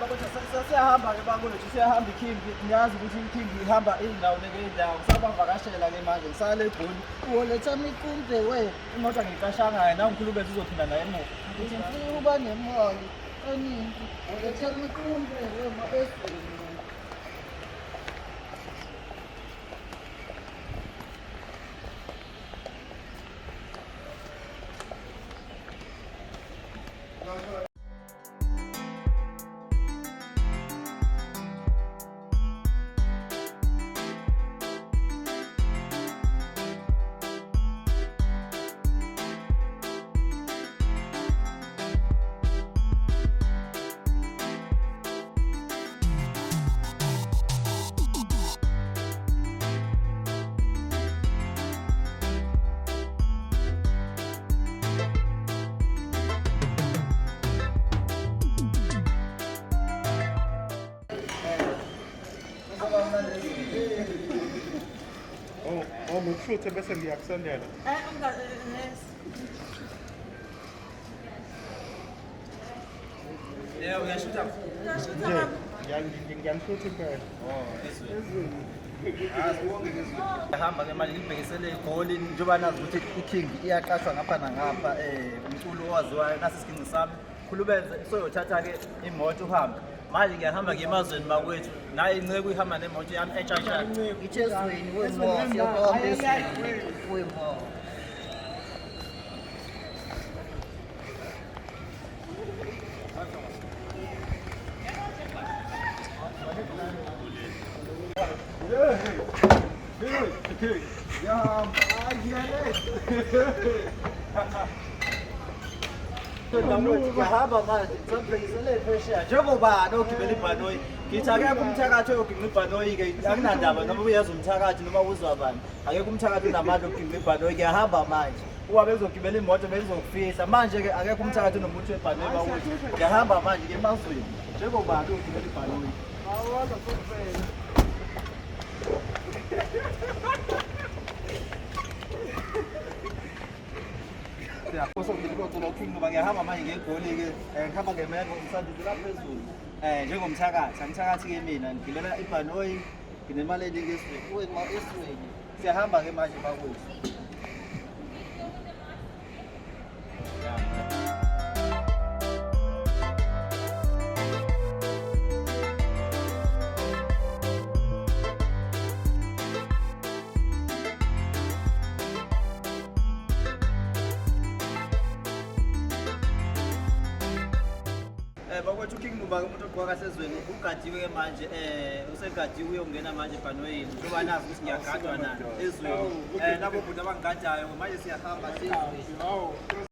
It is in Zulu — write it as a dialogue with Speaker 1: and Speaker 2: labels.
Speaker 1: kodwa siyahamba-ke bakwethu siyahamba iKingi ngiyazi ukuthi iKingi ihamba iy'ndawo ngey'ndawo sabavakashela ke manje ngisale eGoli uletha mikumbe we imoto ngiyicashangayo nangikhulubethu uzophinda naye emuva ukuthi ngifuna ukuba nemali eningi uletha mikumbe we ma-esweni.
Speaker 2: Oh, ngifuthe bese ngiyakusendela.
Speaker 1: Yeah, uyashutha.
Speaker 2: Ngiyangifutha impela.
Speaker 1: Hamba ke manje ngibhekisele eGoli njengoba nazi ukuthi iKing iyaqashwa ngapha nangapha umculo owaziwayo nasi isigingci sami khulubenze soyothatha ke imoto uhambe manje ngiyahamba ngemazweni bakwethu naye inceke ihamba nemoto yami etshashana
Speaker 3: Ngithi ezweni wemo siyakuhamba ezweni wemo.
Speaker 1: Ngihamba manje ngizobhekisele phesheya njengoba nogibela ibhanoyi ngithi akekho umthakathi oyogibela ibhanoyi-ke akunandaba noma uyazi umthakathi noma uzwa bani akekho umthakathi unamandla okugibela ibhanoyi ngiyahamba manje uba bezogibela imoto bezokufihla manje-ke akekho umthakathi unomuntu webhanoyi bakuthi ngiyahamba manje ngemazweni njengoba ogibela ibhanoyi. Ngoba ngiyahamba manje ngeGoli-ke ngihamba ngemengo umsandisi la phezulu njengomthakathi angithakathi-ke mina ngigibela ibhanoyi nginemali eningi esweni siyahamba-ke manje bakwethu. Bakwethu uKing Nuba umuntu ogqoka sezweni ugadiwe manje usegadiwe uyongena manje ebhanoyini njengoba nazi ukuthi ngiyagadwa na ezweni nabo bhuti abangigadayo manje siyahamba sezweni.